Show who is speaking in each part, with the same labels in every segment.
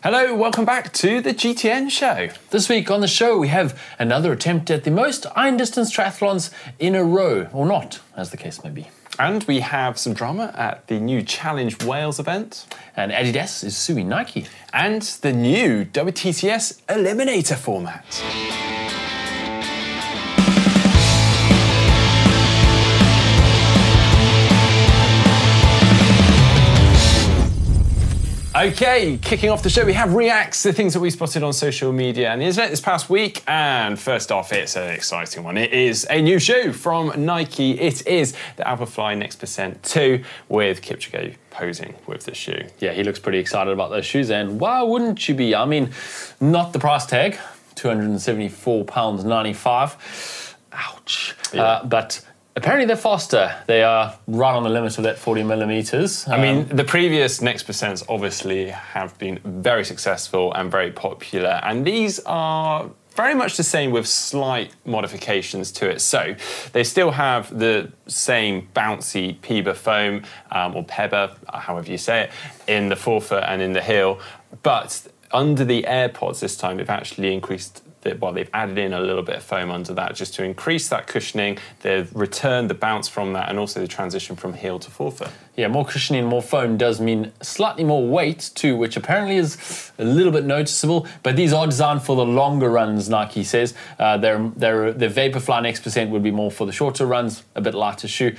Speaker 1: Hello, welcome back to the GTN Show.
Speaker 2: This week on the show, we have another attempt at the most iron distance triathlons in a row, or not, as the case may be.
Speaker 1: And we have some drama at the new Challenge Wales event.
Speaker 2: And Adidas is suing Nike.
Speaker 1: And the new WTCS Eliminator format. Okay, kicking off the show, we have reacts to things that we spotted on social media and the internet this past week. And first off, it's an exciting one. It is a new shoe from Nike. It is the Alphafly Next Percent 2 with Kipchoge posing with the shoe.
Speaker 2: Yeah, he looks pretty excited about those shoes, and why wouldn't you be? I mean, not the price tag, £274.95. Ouch. Yeah. But apparently they're faster. They are right on the limit of that 40 millimeters.
Speaker 1: I mean, the previous Next Percents obviously have been very successful and very popular, and these are very much the same with slight modifications to it. So they still have the same bouncy PEBA foam, or PEBA, however you say it, in the forefoot and in the heel, but under the AirPods this time they've actually increased they've added in a little bit of foam under that just to increase that cushioning. They've returned the bounce from that and also the transition from heel to forefoot.
Speaker 2: Yeah, more cushioning, more foam does mean slightly more weight too, which apparently is a little bit noticeable. But these are designed for the longer runs, Nike says. The Vaporfly Next Percent would be more for the shorter runs, a bit lighter shoe.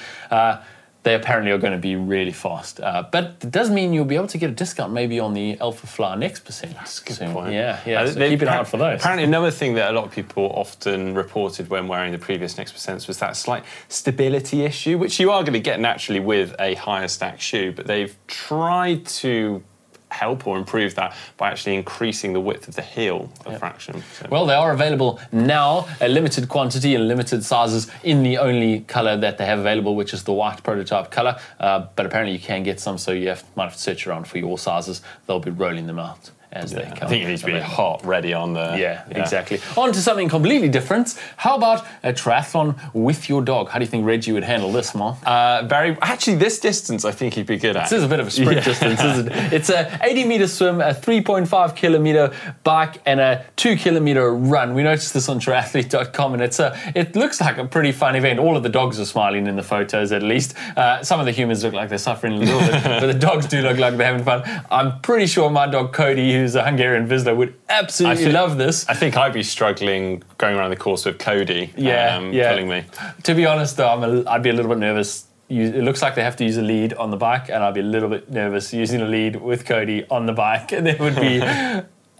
Speaker 2: They apparently are going to be really fast. But it does mean you'll be able to get a discount maybe on the Alphafly Next Percent.
Speaker 1: That's a good point.
Speaker 2: Yeah. So keep an eye out for those.
Speaker 1: Apparently another thing that a lot of people often reported when wearing the previous Next Percents was that slight stability issue, which you are going to get naturally with a higher stack shoe, but they've tried to help or improve that by actually increasing the width of the heel a fraction. So.
Speaker 2: Well, they are available now, a limited quantity and limited sizes in the only colour that they have available, which is the white prototype colour. But apparently you can get some, so you might have to search around for your sizes. They'll be rolling them out as they come.
Speaker 1: I think it needs to be hot, ready on the...
Speaker 2: Yeah, exactly. On to something completely different. How about a triathlon with your dog? How do you think Reggie would handle this, Mark?
Speaker 1: Actually, this distance I think he'd be good at.
Speaker 2: This is a bit of a sprint distance, isn't it? It's a 80-metre swim, a 3.5-kilometre bike, and a 2-kilometre run. We noticed this on triathlete.com, and it looks like a pretty fun event. All of the dogs are smiling in the photos, at least. Some of the humans look like they're suffering a little bit, but the dogs do look like they're having fun. I'm pretty sure my dog Cody, who's a Hungarian visitor, would absolutely love this.
Speaker 1: I think I'd be struggling going around the course with Cody pulling me.
Speaker 2: To be honest, though, I'd be a little bit nervous. It looks like they have to use a lead on the bike, and I'd be a little bit nervous using a lead with Cody on the bike. And it would be...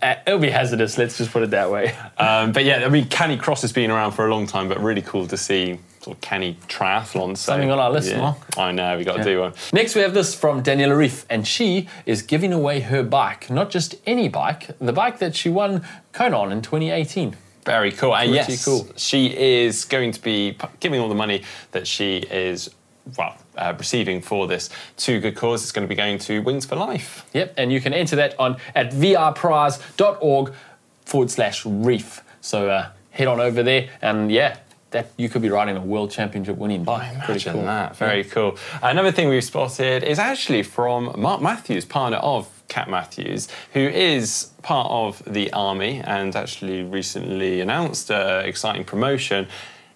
Speaker 2: It'll be hazardous, let's just put it that way.
Speaker 1: But yeah, I mean, Canny Cross has been around for a long time, but really cool to see sort of Canny triathlons.
Speaker 2: Something on our list, Mark.
Speaker 1: I know, we got to do one.
Speaker 2: Next, we have this from Daniela Reef, and she is giving away her bike. Not just any bike, the bike that she won Kona on in 2018.
Speaker 1: Very cool. And yes,
Speaker 2: cool.
Speaker 1: She is going to be giving all the money that she is receiving for this to good cause. It's going to be going to Wings for Life.
Speaker 2: Yep, and you can enter that at vrprize.org/reef. So head on over there, and that you could be riding a world championship winning bike.
Speaker 1: Imagine cool. That. Very cool. Another thing we've spotted is actually from Mark Matthews, partner of Cat Matthews, who is part of the army and actually recently announced an exciting promotion.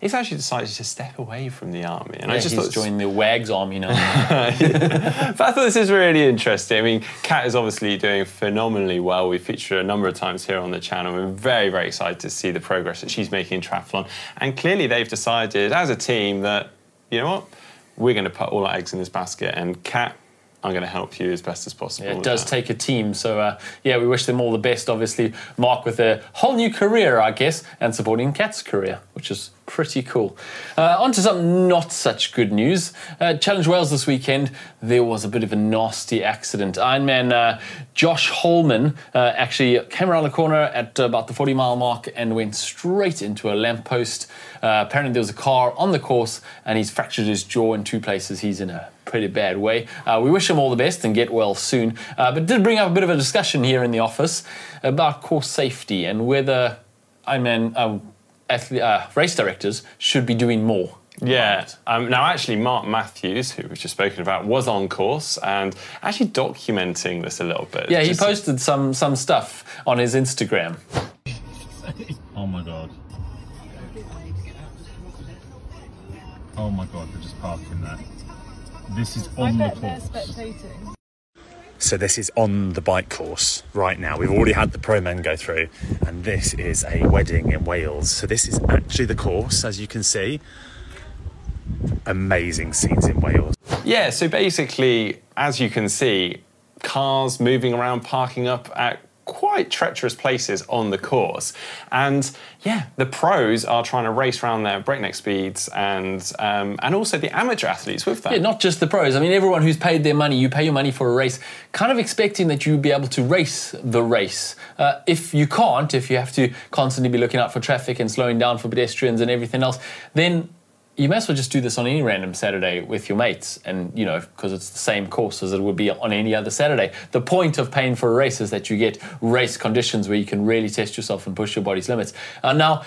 Speaker 1: He's actually decided to step away from the army. And I just
Speaker 2: he's joined the WAG's army now.
Speaker 1: But I thought this is really interesting. I mean, Kat is obviously doing phenomenally well. We've featured her a number of times here on the channel. We're very, very excited to see the progress that she's making in triathlon. And clearly they've decided as a team that, you know what, we're going to put all our eggs in this basket. And Kat, I'm going to help you as best as possible.
Speaker 2: Yeah, it does take a team. So, we wish them all the best, obviously. Mark with a whole new career, I guess, and supporting Kat's career, which is pretty cool. On to some not such good news. Challenge Wales this weekend, there was a bit of a nasty accident. Ironman Josh Holman actually came around the corner at about the 40-mile mark and went straight into a lamppost. Apparently there was a car on the course and he's fractured his jaw in 2 places. He's in a pretty bad way. We wish him all the best and get well soon. But it did bring up a bit of a discussion here in the office about course safety and whether Ironman race directors should be doing more
Speaker 1: Yeah. Now, actually, Mark Matthews, who we've just spoken about, was on course and actually documenting this a little bit.
Speaker 2: Yeah, he posted some stuff on his Instagram.
Speaker 3: Oh my god. Oh my god, they're just parking there. This is on the course. So this is on the bike course right now. We've already had the pro men go through, and this is a wedding in Wales. So this is actually the course, as you can see. Amazing scenes in Wales.
Speaker 1: Yeah, so basically, as you can see, cars moving around, parking up at quite treacherous places on the course. And yeah, the pros are trying to race around their breakneck speeds, and also the amateur athletes with them.
Speaker 2: Yeah, not just the pros. I mean, everyone who's paid their money, you pay your money for a race, kind of expecting that you'd be able to race the race. If you can't, if you have to constantly be looking out for traffic and slowing down for pedestrians and everything else, then you may as well just do this on any random Saturday with your mates, and, you know, because it's the same course as it would be on any other Saturday. The point of paying for a race is that you get race conditions where you can really test yourself and push your body's limits. Now,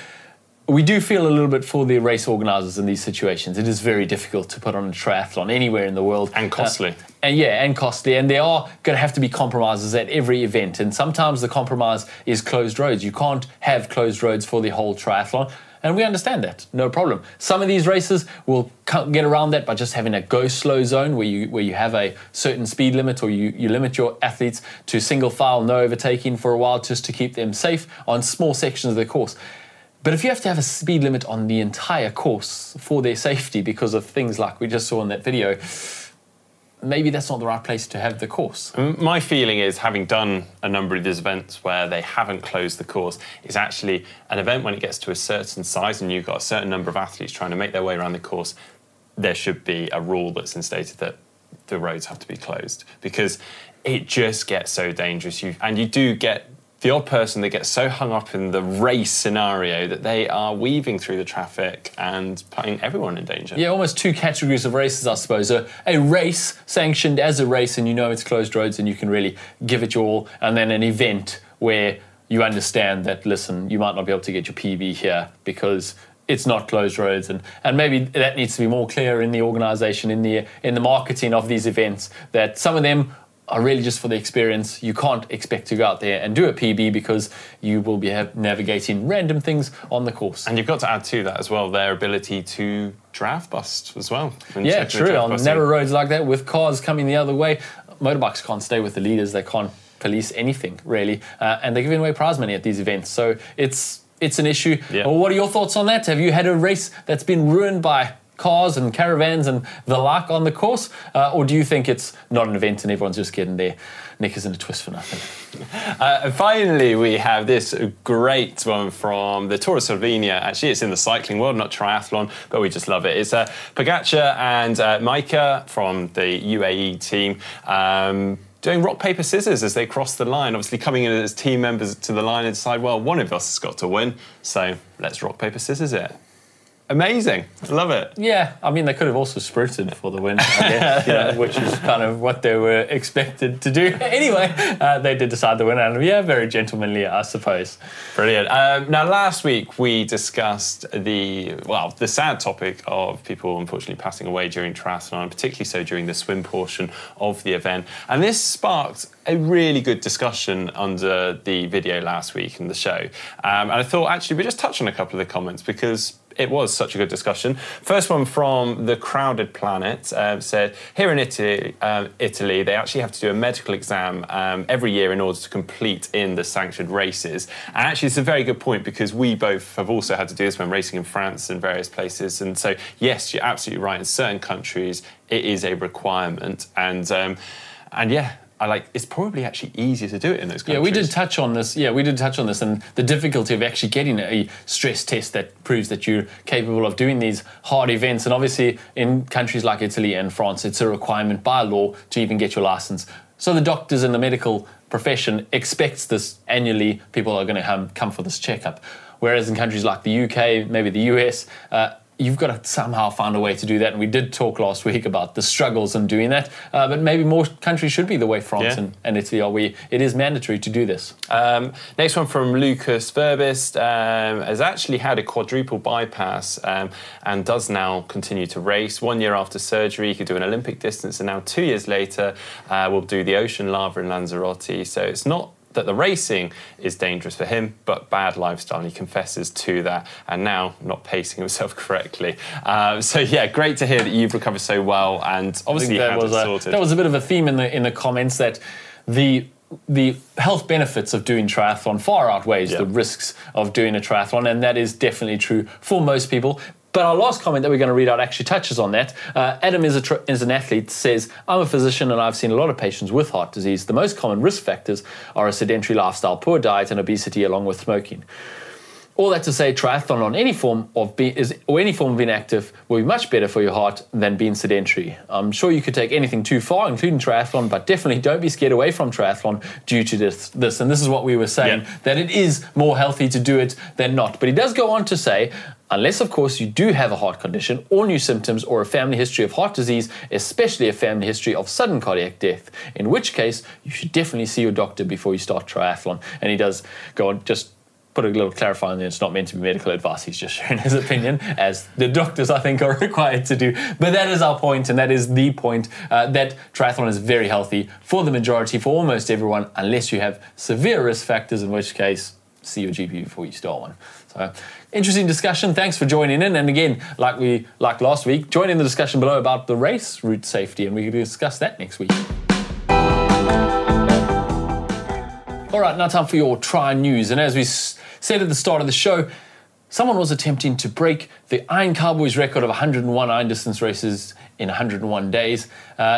Speaker 2: we do feel a little bit for the race organisers in these situations. It is very difficult to put on a triathlon anywhere in the world.
Speaker 1: And costly.
Speaker 2: And costly. And there are going to have to be compromises at every event. And sometimes the compromise is closed roads. You can't have closed roads for the whole triathlon. And we understand that, no problem. Some of these races will get around that by just having a go slow zone where you have a certain speed limit, or you limit your athletes to single file, no overtaking for a while, just to keep them safe on small sections of the course. But if you have to have a speed limit on the entire course for their safety because of things like we just saw in that video, maybe that's not the right place to have the course.
Speaker 1: My feeling is, having done a number of these events where they haven't closed the course, is actually an event when it gets to a certain size and you've got a certain number of athletes trying to make their way around the course, there should be a rule that's instated that the roads have to be closed, because it just gets so dangerous. And you do get the odd person that gets so hung up in the race scenario that they are weaving through the traffic and putting everyone in danger.
Speaker 2: Yeah, almost two categories of races, I suppose. A race sanctioned as a race and you know it's closed roads and you can really give it your all, and then an event where you understand that, listen, you might not be able to get your PB here because it's not closed roads, and maybe that needs to be more clear in the organisation, in the marketing of these events, that some of them are really just for the experience. You can't expect to go out there and do a PB because you will be navigating random things on the course.
Speaker 1: And you've got to add to that as well their ability to draft bust as well.
Speaker 2: Yeah, true. On narrow roads like that with cars coming the other way, motorbikes can't stay with the leaders. They can't police anything, really. And they're giving away prize money at these events. So it's an issue. Yeah. Well, what are your thoughts on that? Have you had a race that's been ruined by cars and caravans and the like on the course, or do you think it's not an event and everyone's just getting their knickers in a twist for nothing?
Speaker 1: And finally, we have this great one from the Tour of Slovenia. Actually, it's in the cycling world, not triathlon, but we just love it. It's Pogacar and Mika from the UAE team doing rock, paper, scissors as they cross the line, obviously coming in as team members to the line and decide, well, one of us has got to win, so let's rock, paper, scissors it. Amazing. Love it.
Speaker 2: Yeah, I mean, they could have also sprinted for the win, I guess, which is kind of what they were expected to do. Anyway, they did decide to win, and yeah, very gentlemanly, I suppose.
Speaker 1: Brilliant. Now, last week we discussed the sad topic of people unfortunately passing away during triathlon, particularly so during the swim portion of the event. And this sparked a really good discussion under the video last week in the show. And I thought, actually, we just touch on a couple of the comments because it was such a good discussion. First one from The Crowded Planet said, here in Italy, they actually have to do a medical exam every year in order to complete in the sanctioned races. And actually, it's a very good point because we both have also had to do this when racing in France and various places. And so, yes, you're absolutely right. In certain countries, it is a requirement. And yeah, it's probably actually easier to do it in those countries.
Speaker 2: Yeah, we did touch on this. And the difficulty of actually getting a stress test that proves that you're capable of doing these hard events. And obviously, in countries like Italy and France, it's a requirement by law to even get your license. So the doctors and the medical profession expects this annually. People are going to come for this checkup. Whereas in countries like the UK, maybe the US, you've got to somehow find a way to do that. And we did talk last week about the struggles in doing that. But maybe more countries should be the way France and Italy are, where it is mandatory to do this.
Speaker 1: Next one from Lucas Verbist, has actually had a quadruple bypass and does now continue to race. 1 year after surgery, he could do an Olympic distance, and now 2 years later will do the Ocean Lava in Lanzarote. So it's not that the racing is dangerous for him, but bad lifestyle, and he confesses to that, and now not pacing himself correctly. So yeah, great to hear that you've recovered so well, and obviously
Speaker 2: that was a bit of a theme in the comments, that the health benefits of doing triathlon far outweighs the risks of doing a triathlon, and that is definitely true for most people. But our last comment that we're going to read out actually touches on that. Adam is an athlete, says, I'm a physician and I've seen a lot of patients with heart disease. The most common risk factors are a sedentary lifestyle, poor diet and obesity, along with smoking. All that to say, triathlon on any form of being active will be much better for your heart than being sedentary. I'm sure you could take anything too far, including triathlon, but definitely don't be scared away from triathlon due to this. And this is what we were saying, that it is more healthy to do it than not. But he does go on to say, unless, of course, you do have a heart condition or new symptoms or a family history of heart disease, especially a family history of sudden cardiac death, in which case you should definitely see your doctor before you start triathlon. And he does go on, just put a little clarifying that it's not meant to be medical advice. He's just sharing his opinion, as the doctors, I think, are required to do. But that is our point, and that is the point, that triathlon is very healthy for the majority, for almost everyone, unless you have severe risk factors, in which case, see your GP before you start one. So, interesting discussion. Thanks for joining in. And again, like last week, join in the discussion below about the race route safety, and we can discuss that next week. All right, now time for your Tri News. And as we said at the start of the show, someone was attempting to break the Iron Cowboys record of 101 iron distance races in 101 days.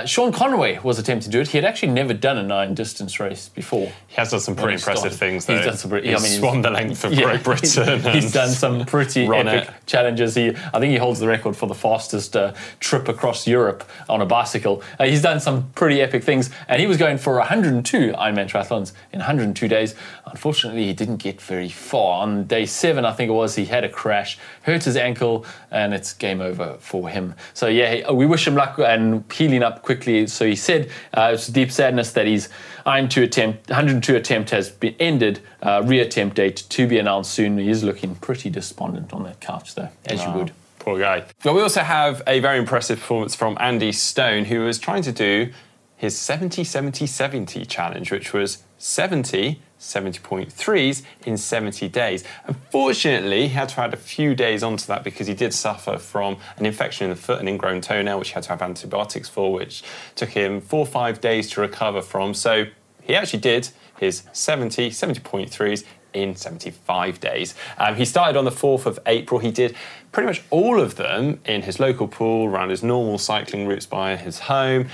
Speaker 2: Sean Conway was attempting to do it. He had actually never done an iron distance race before.
Speaker 1: He has done some pretty impressive things, though.
Speaker 2: He's done some
Speaker 1: he's swum the length of Great Britain.
Speaker 2: He's done some pretty epic challenges. I think he holds the record for the fastest trip across Europe on a bicycle. He's done some pretty epic things, and he was going for 102 Ironman triathlons in 102 days. Unfortunately, he didn't get very far. On day 7, I think it was, he had a crash, hurt his ankle, and it's game over for him. So yeah, we wish him luck and healing up quickly. So he said it's deep sadness that his 102 attempt has been ended, reattempt date to be announced soon. He is looking pretty despondent on that couch, though, as you would.
Speaker 1: Poor guy. Well, we also have a very impressive performance from Andy Stone, who was trying to do his 70-70-70 challenge, which was 70.3s in 70 days. Unfortunately, he had to add a few days onto that because he did suffer from an infection in the foot, an ingrown toenail, which he had to have antibiotics for, which took him 4 or 5 days to recover from. So he actually did his 70.3s in 75 days. He started on the 4th of April. He did pretty much all of them in his local pool, around his normal cycling routes by his home.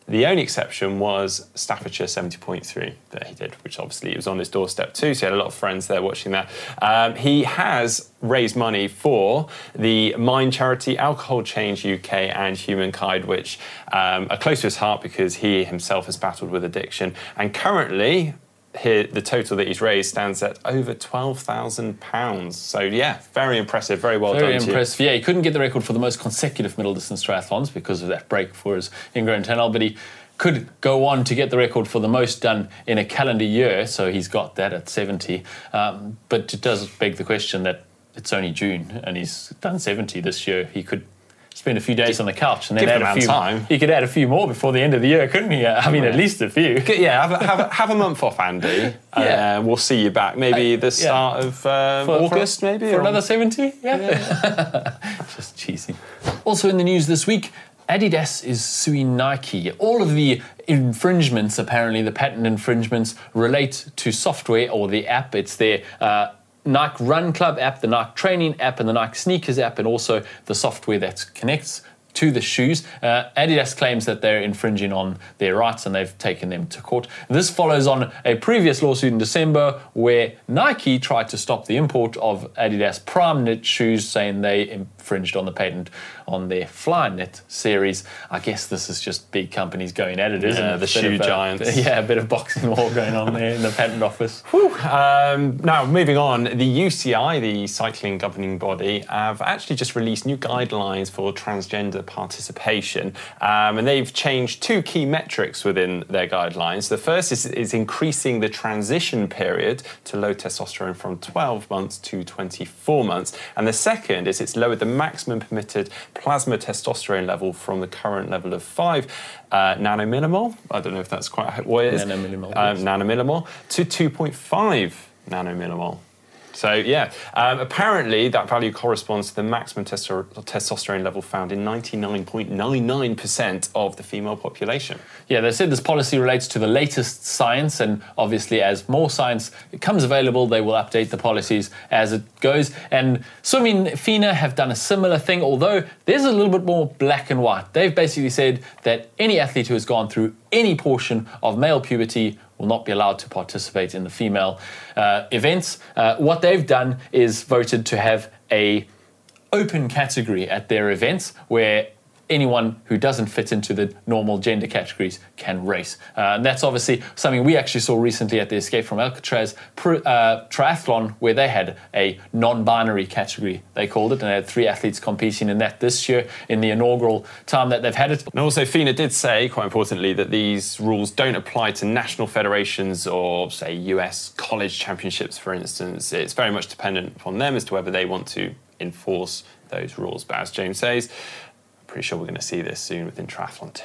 Speaker 1: The only exception was Staffordshire 70.3 that he did, which obviously was on his doorstep too, so he had a lot of friends there watching that. He has raised money for the Mind charity, Alcohol Change UK and Humankind, which are close to his heart because he himself has battled with addiction. And currently, the total that he's raised stands at over £12,000. So yeah, very impressive, very well done.
Speaker 2: Very impressive. Yeah, he couldn't get the record for the most consecutive middle distance triathlons because of that break for his ingrown toenail, but he could go on to get the record for the most done in a calendar year, so he's got that at 70. But it does beg the question that it's only June and he's done 70 this year. He could spend a few days on the couch and then add a few. He could add a few more before the end of the year, couldn't he? I mean, at least a few.
Speaker 1: Yeah, have a month off, Andy. We'll see you back. Maybe the start of August, maybe?
Speaker 2: For another 70? Yeah. Just cheesy. Also in the news this week, Adidas is suing Nike. All of the infringements, apparently, the patent infringements, relate to software or the app. It's their Nike Run Club app, the Nike Training app, and the Nike Sneakers app, and also the software that connects to the shoes. Adidas claims that they're infringing on their rights and they've taken them to court. This follows on a previous lawsuit in December where Nike tried to stop the import of Adidas Prime Knit shoes, saying they infringed on the patent on their Flyknit series. I guess this is just big companies going at it, isn't it?
Speaker 1: The shoe giants.
Speaker 2: Yeah, a bit of boxing war going on there in the patent office.
Speaker 1: Now, moving on, the UCI, the cycling governing body, have actually just released new guidelines for transgender participation, and they've changed two key metrics within their guidelines. The first is increasing the transition period to low testosterone from 12 months to 24 months, and the second is it's lowered the maximum permitted plasma testosterone level from the current level of 5 nanomillimole. I don't know if that's quite what it is. Nanomillimole to 2.5 nanomillimole. So yeah, apparently that value corresponds to the maximum testosterone level found in 99.99% of the female population. Yeah, they said this policy relates to the latest science, and obviously as more science becomes available, they will update the policies as it goes. And Swimming FINA have done a similar thing, although there's a little bit more black and white. They've basically said that any athlete who has gone through any portion of male puberty will not be allowed to participate in the female events. What they've done is voted to have a open category at their events where anyone who doesn't fit into the normal gender categories can race. And that's obviously something we actually saw recently at the Escape from Alcatraz triathlon, where they had a non-binary category, they called it, and they had 3 athletes competing in that this year in the inaugural time that they've had it. And also FINA did say, quite importantly, that these rules don't apply to national federations or, say, US college championships, for instance. It's very much dependent upon them as to whether they want to enforce those rules. But as James says, pretty sure we're going to see this soon within triathlon too.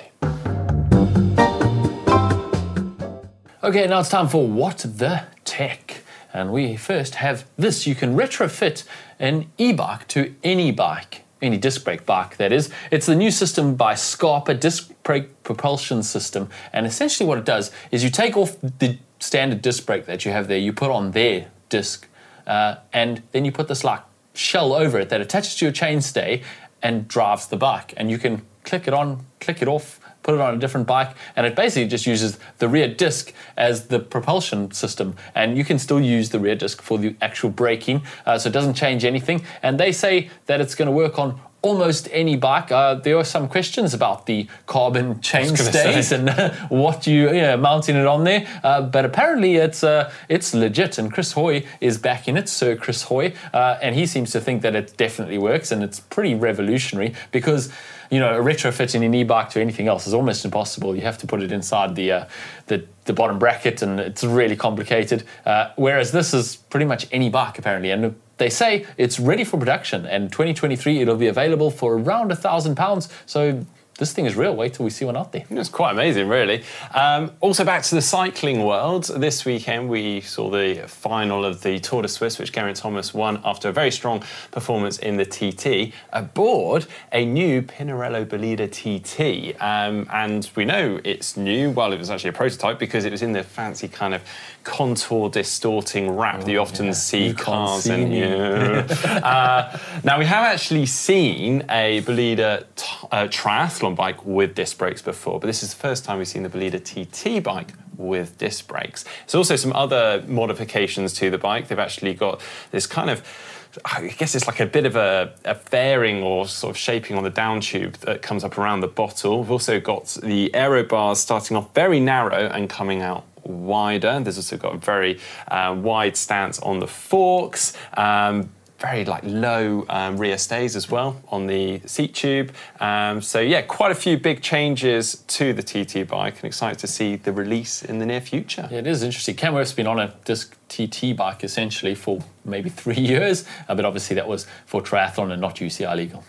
Speaker 2: Okay, now it's time for What the Tech. And we first have this. You can retrofit an e-bike to any bike, any disc brake bike, that is. It's the new system by Scarpa, disc brake propulsion system. And essentially what it does is you take off the standard disc brake that you have there, you put on their disc, and then you put this like shell over it that attaches to your chainstay and drives the bike. And you can click it on, click it off, put it on a different bike, and it basically just uses the rear disc as the propulsion system. And you can still use the rear disc for the actual braking, so it doesn't change anything. And they say that it's going to work on almost any bike. There are some questions about the carbon chainstays and what mounting it on there, but apparently it's legit. And Chris Hoy is back in it, Sir Chris Hoy, and he seems to think that it definitely works, and it's pretty revolutionary because retrofitting an e-bike to anything else is almost impossible. You have to put it inside the bottom bracket, and it's really complicated. Whereas this is pretty much any bike apparently, and they say it's ready for production, and 2023 it'll be available for around £1,000. So this thing is real. Wait till we see one out there.
Speaker 1: It's quite amazing, really. Also back to the cycling world. This weekend we saw the final of the Tour de Suisse, which Geraint Thomas won after a very strong performance in the TT aboard a new Pinarello Bolida TT. And we know it's new. Well, it was actually a prototype because it was in the fancy kind of contour distorting wrap that you often see cars in. Now we have actually seen a Bolida triathlon bike with disc brakes before, but this is the first time we've seen the Bolida TT bike with disc brakes. There's also some other modifications to the bike. They've actually got this kind of, I guess it's like a bit of a fairing or sort of shaping on the down tube that comes up around the bottle. We've also got the aero bars starting off very narrow and coming out wider. There's also got a very wide stance on the forks. Very low rear stays as well on the seat tube. So yeah, quite a few big changes to the TT bike, and excited to see the release in the near future.
Speaker 2: Yeah, it is interesting. Kenworth's been on a disc TT bike essentially for maybe 3 years, but obviously that was for triathlon and not UCI legal.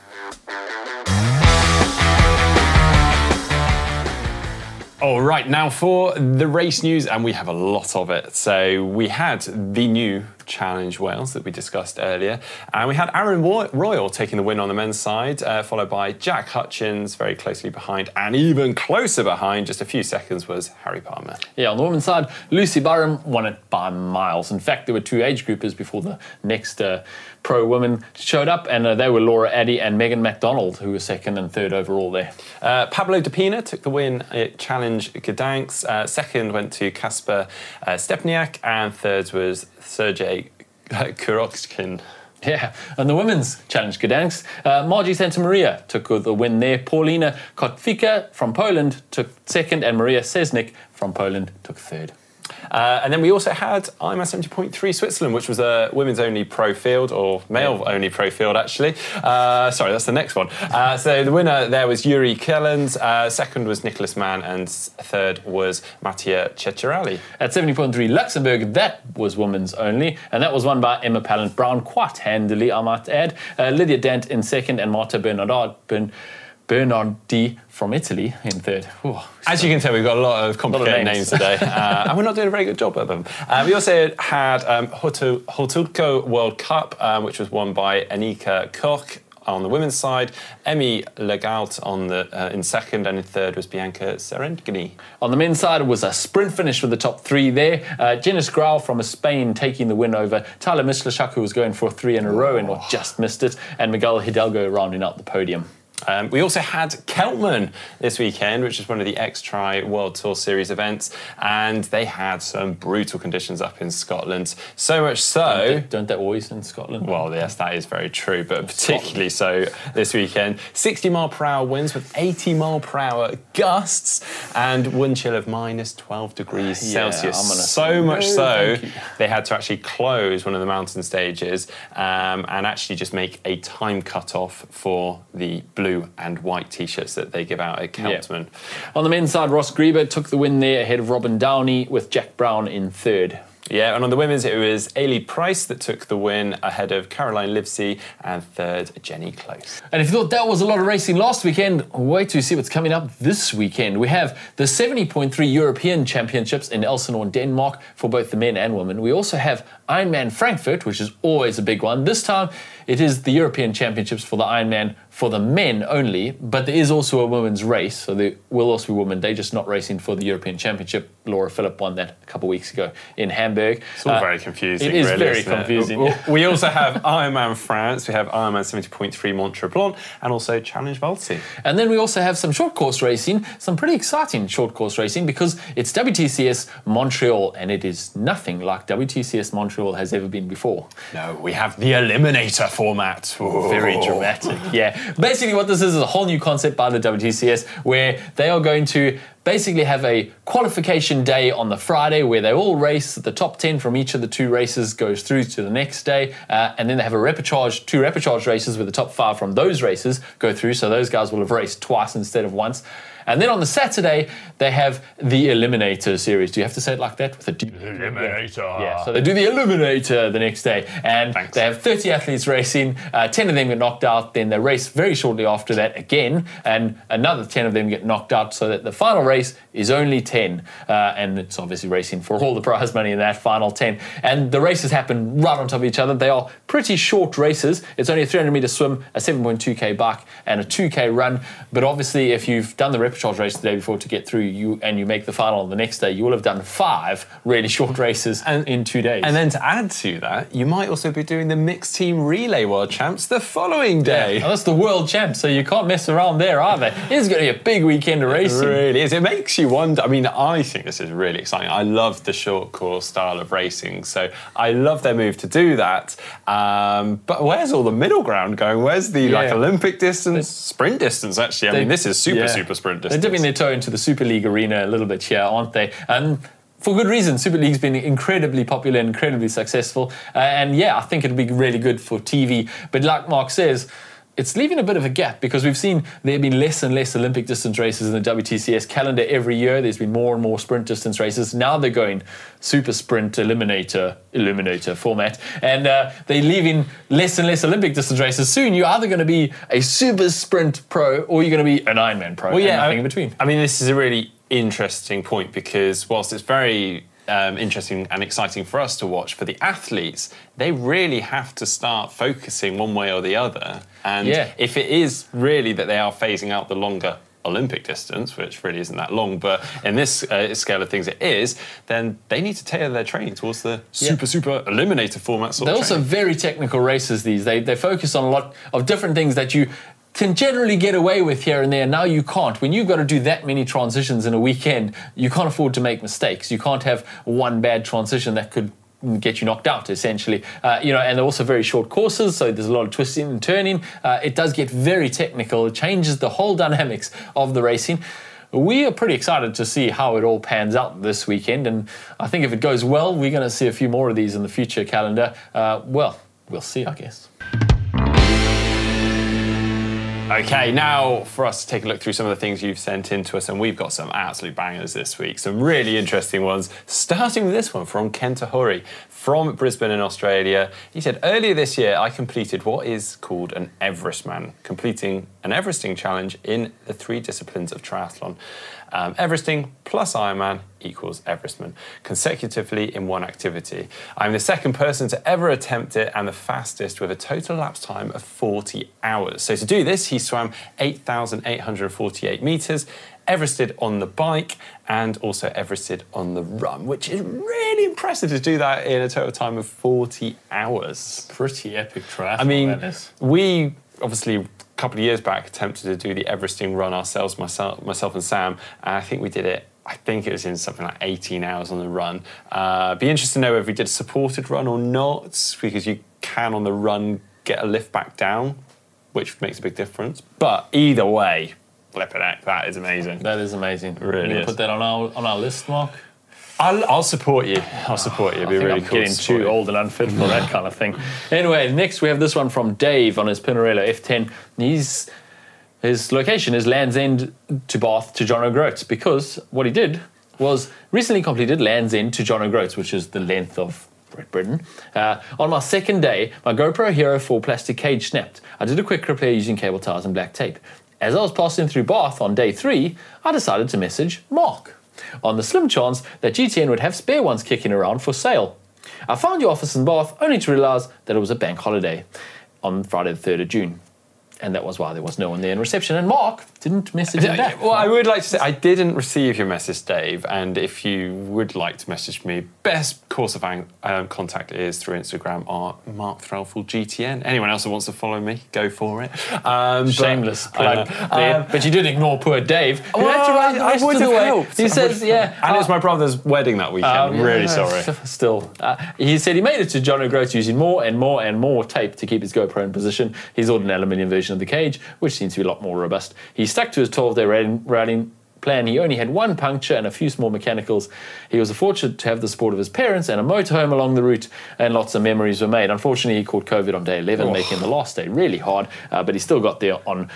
Speaker 1: All right, now for the race news, and we have a lot of it. So we had the new Challenge Wales that we discussed earlier. And we had Aaron Royal taking the win on the men's side, followed by Jack Hutchins very closely behind, and even closer behind, just a few seconds, was Harry Palmer.
Speaker 2: Yeah, on the women's side, Lucy Byram won it by miles. In fact, there were 2 age groupers before the next pro women showed up, and they were Laura Addy and Megan MacDonald, who were 2nd and 3rd overall there.
Speaker 1: Pablo Depina took the win at Challenge Gdansk. 2nd went to Kasper Stepniak, and 3rd was Sergej Kurochkin.
Speaker 2: Yeah, and the women's Challenge Gdansk, Margie Santamaria took the win there. Paulina Kotwika from Poland took 2nd, and Maria Sesnik from Poland took 3rd.
Speaker 1: And then we also had Ironman 70.3 Switzerland, which was a women's-only pro field, or male-only pro field, actually. Sorry, that's the next one. So the winner there was Yuri Kellens, 2nd was Nicholas Mann, and 3rd was Mattia Ceccarelli.
Speaker 2: At 70.3 Luxembourg, that was women's only, and that was won by Emma Pallant-Brown quite handily, I might add. Lydia Dant in 2nd, and Marta Bernardi from Italy in 3rd. Ooh,
Speaker 1: as you can tell, we've got a lot of complicated names today, and we're not doing a very good job of them. We also had Hotulco World Cup, which was won by Anika Koch on the women's side, Emmy Legault on the in 2nd, and in 3rd was Bianca Serengini.
Speaker 2: On the men's side, it was a sprint finish with the top 3 there. Jenis Grau from Spain taking the win over Tyler Mislashuk, who was going for 3 in a row and just missed it, and Miguel Hidalgo rounding out the podium.
Speaker 1: We also had Keltman this weekend, which is one of the X-Tri World Tour Series events, and they had some brutal conditions up in Scotland. So much so...
Speaker 2: Don't they always in Scotland?
Speaker 1: Well, yes, that is very true, but particularly so this weekend. 60-mile-per-hour winds with 80-mile-per-hour gusts and wind chill of minus 12 degrees Celsius. So much so, they had to actually close one of the mountain stages and actually just make a time cut-off for the blue and white T-shirts that they give out at Keltman.
Speaker 2: Yeah. On the men's side, Ross Grieber took the win there ahead of Robin Downey, with Jack Brown in 3rd.
Speaker 1: Yeah, and on the women's, it was Ailey Price that took the win ahead of Caroline Livesey, and 3rd, Jenny Close.
Speaker 2: And if you thought that was a lot of racing last weekend, wait to see what's coming up this weekend. We have the 70.3 European Championships in Elsinore, Denmark, for both the men and women. We also have Ironman Frankfurt, which is always a big one. This time, it is the European Championships for the Ironman for the men only, but there is also a women's race, so there will also be women. They're just not racing for the European Championship. Laura Philipp won that a couple of weeks ago in Hamburg.
Speaker 1: It's all very confusing.
Speaker 2: It is
Speaker 1: really,
Speaker 2: very confusing.
Speaker 1: We also have Ironman France, we have Ironman 70.3 Montreal, and also Challenge Valsy.
Speaker 2: And then we also have some short course racing, some pretty exciting short course racing, because it's WTCS Montreal, and it is nothing like WTCS Montreal has ever been before.
Speaker 1: No, we have the Eliminator format. Whoa.
Speaker 2: Very dramatic, yeah. Basically what this is a whole new concept by the WTCS, where they are going to basically have a qualification day on the Friday where they all race. The top 10 from each of the 2 races goes through to the next day, and then they have a repechage, 2 repechage races where the top 5 from those races go through, so those guys will have raced twice instead of once. And then on the Saturday, they have the Eliminator series. Do you have to say it like that? With a deep
Speaker 1: Eliminator.
Speaker 2: Yeah, so they do the Eliminator the next day. And they have 30 athletes racing. 10 of them get knocked out. Then they race very shortly after that again. And another 10 of them get knocked out, so that the final race is only 10. And it's obviously racing for all the prize money in that final 10. And the races happen right on top of each other. They are pretty short races. It's only a 300-meter swim, a 7.2k bike, and a 2k run. But obviously, if you've done the repechage race the day before to get through, you make the final on the next day, you will have done 5 really short races in 2 days.
Speaker 1: And then to add to that, you might also be doing the mixed team relay world champs the following day.
Speaker 2: Yeah. Well, that's the world champ, so you can't mess around there either. It's going to be a big weekend of racing.
Speaker 1: It really is. It makes you wonder. I mean, I think this is really exciting. I love the short course style of racing, so I love their move to do that. But where's all the middle ground going? Where's the like Olympic distance, sprint distance? Actually, I mean, this is super sprint distance.
Speaker 2: They're dipping their toe into the Super League arena a little bit here, aren't they? And for good reason. Super League's been incredibly popular and incredibly successful. And yeah, I think it'll be really good for TV. But like Mark says, it's leaving a bit of a gap, because we've seen there have been less and less Olympic distance races in the WTCS calendar every year. There's been more and more sprint distance races. Now they're going super sprint eliminator format, and they're leaving less and less Olympic distance races. Soon you're either going to be a super sprint pro or you're going to be an Ironman pro.
Speaker 1: Well, yeah,
Speaker 2: and nothing in between.
Speaker 1: I mean, this is a really interesting point, because whilst it's very interesting and exciting for us to watch. For the athletes, they really have to start focusing one way or the other. And if it is really that they are phasing out the longer Olympic distance, which really isn't that long, but in this scale of things it is, then they need to tailor their training towards the super eliminator format sort of
Speaker 2: They're also very technical races, these. They focus on a lot of different things that you can generally get away with here and there. Now you can't. When you've got to do that many transitions in a weekend, you can't afford to make mistakes. You can't have one bad transition that could get you knocked out, essentially. And they're also very short courses, so there's a lot of twisting and turning. It does get very technical. It changes the whole dynamics of the racing. We are pretty excited to see how it all pans out this weekend, and I think if it goes well, we're going to see a few more of these in the future calendar. We'll see, I guess.
Speaker 1: Okay, now for us to take a look through some of the things you've sent in to us, and we've got some absolute bangers this week, some really interesting ones, starting with this one from Kentahori from Brisbane in Australia. He said, earlier this year I completed what is called an Everestman, completing an Everesting challenge in the 3 disciplines of triathlon. Everesting plus Ironman equals Everestman, consecutively in one activity. I'm the second person to ever attempt it and the fastest with a total elapsed time of 40 hours. So to do this, he swam 8,848 metres, Everested on the bike, and also Everested on the run, which is really impressive to do that in a total time of 40 hours.
Speaker 2: Pretty epic triathlon.
Speaker 1: I mean, we obviously a couple of years back attempted to do the Everesting run ourselves, myself and Sam, and I think we did it, I think it was in something like 18 hours on the run. Be interested to know if we did a supported run or not, because you can on the run get a lift back down, which makes a big difference. But either way, flipping heck, that is amazing.
Speaker 2: That is amazing.
Speaker 1: It really is.
Speaker 2: Put that on our list, Mark.
Speaker 1: I'll support you. I'll support you. It'd be really cool.
Speaker 2: I'm getting too old and unfit for that kind of thing. Anyway, next we have this one from Dave on his Pinarello F10. His location is Land's End to Bath to John O'Groats, because what he did was recently completed Land's End to John O'Groats, which is the length of Great Britain. On my second day, my GoPro Hero 4 plastic cage snapped. I did a quick repair using cable ties and black tape. As I was passing through Bath on day 3, I decided to message Mark on the slim chance that GTN would have spare ones kicking around for sale. I found your office in Bath only to realise that it was a bank holiday on Friday the 3rd of June. And that was why there was no one there in reception. And Mark didn't message him back.
Speaker 1: Well, I would like to say I didn't receive your message, Dave. And if you would like to message me, best course of contact is through Instagram or Mark Threlfall GTN. Anyone else who wants to follow me, go for it.
Speaker 2: Shameless plug there. But you did ignore poor Dave, who had to run the rest of the way.
Speaker 1: Helped.
Speaker 2: He says,
Speaker 1: And it was my brother's wedding that weekend. I'm really sorry.
Speaker 2: Still. He said he made it to John O'Groats using more and more and more tape to keep his GoPro in position. He's ordered an aluminium version of the cage, which seems to be a lot more robust. He stuck to his 12-day routing plan. He only had one puncture and a few small mechanicals. He was fortunate to have the support of his parents and a motorhome along the route, and lots of memories were made. Unfortunately, he caught COVID on day 11, making the last day really hard, but he still got there on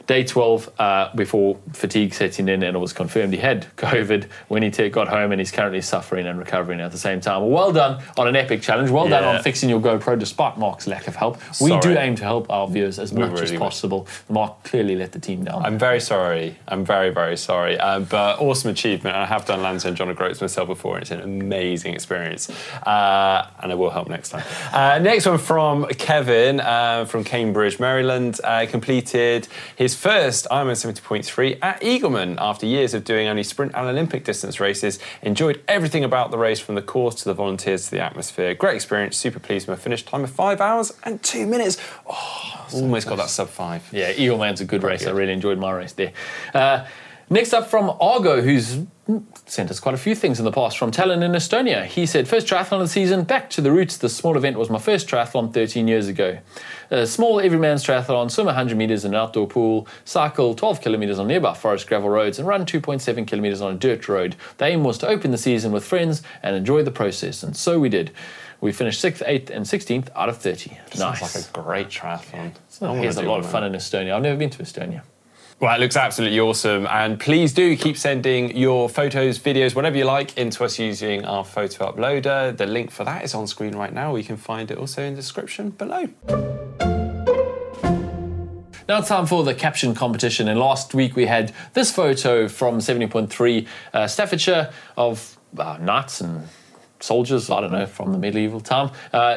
Speaker 2: day 12 before fatigue setting in, and it was confirmed he had COVID when he got home, and he's currently suffering and recovering at the same time. Well done on an epic challenge. Well done on fixing your GoPro despite Mark's lack of help. We do aim to help our viewers as much as possible. Mark clearly let the team down.
Speaker 1: I'm very sorry. I'm very, very sorry. But awesome achievement. I have done Land's End John O'Groats myself before, and it's an amazing experience. And I will help next time. Next one from Kevin from Cambridge, Maryland. Completed his first Ironman 70.3 at Eagleman after years of doing only sprint and Olympic distance races. Enjoyed everything about the race, from the course to the volunteers to the atmosphere. Great experience, super pleased with my finish time of 5 hours and 2 minutes. Almost got that sub 5.
Speaker 2: Yeah, Eagleman's a good race. I really enjoyed my race there. Next up from Argo, who's sent us quite a few things in the past, from Tallinn in Estonia. He said, first triathlon of the season, back to the roots. The small event was my first triathlon 13 years ago. A small everyman's triathlon, swim 100 metres in an outdoor pool, cycle 12 kilometres on nearby forest gravel roads, and run 2.7 kilometres on a dirt road. The aim was to open the season with friends and enjoy the process, and so we did. We finished 6th, 8th and 16th out of 30.
Speaker 1: Nice. Sounds like a great triathlon.
Speaker 2: It's a lot of fun in Estonia. I've never been to Estonia.
Speaker 1: Well, it looks absolutely awesome, and please do keep sending your photos, videos, whatever you like, into us using our photo uploader. The link for that is on screen right now. You can find it also in the description below.
Speaker 2: Now it's time for the caption competition, and last week we had this photo from 70.3 Staffordshire of knights and soldiers, I don't know, from the medieval time.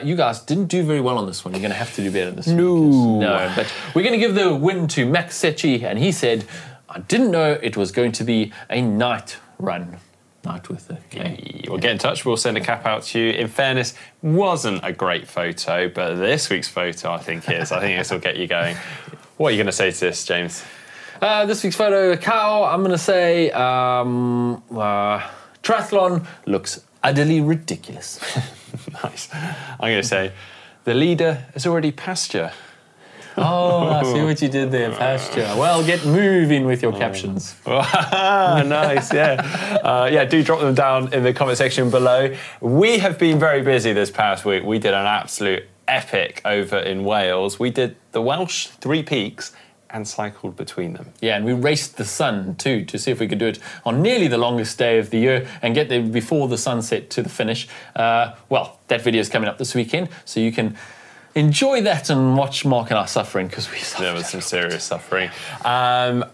Speaker 2: You guys didn't do very well on this one. You're going to have to do better this week. No, but we're going to give the win to Max Secchi, and he said, I didn't know it was going to be a night run. Night with a K.
Speaker 1: We'll get in touch. We'll send a cap out to you. In fairness, wasn't a great photo, but this week's photo, I think, is. I think this will get you going. What are you going to say to this, James?
Speaker 2: This week's photo, Kyle, I'm going to say triathlon looks utterly ridiculous.
Speaker 1: Nice. I'm going to say the leader has already passed you.
Speaker 2: Oh, I see what you did there, pasture. Well, get moving with your captions.
Speaker 1: Nice, yeah. Do drop them down in the comment section below. We have been very busy this past week. We did an absolute epic over in Wales. We did the Welsh 3 peaks and cycled between them.
Speaker 2: Yeah, and we raced the sun too to see if we could do it on nearly the longest day of the year and get there before the sunset to the finish. Well, that video is coming up this weekend, so you can enjoy that and watch Mark and I suffering, because we suffered.
Speaker 1: There was some serious suffering.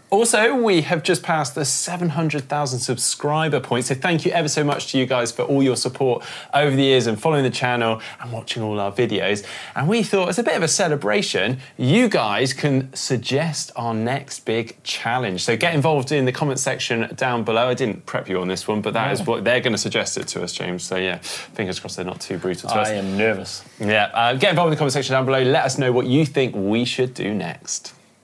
Speaker 1: Also, we have just passed the 700,000 subscriber point, so thank you ever so much to you guys for all your support over the years and following the channel and watching all our videos. And we thought, as a bit of a celebration, you guys can suggest our next big challenge. So get involved in the comment section down below. I didn't prep you on this one, but that is what they're going to suggest it to us, James. So yeah, fingers crossed they're not too brutal to us.
Speaker 2: I am nervous.
Speaker 1: Yeah, get involved in the comment section down below. Let us know what you think we should do next.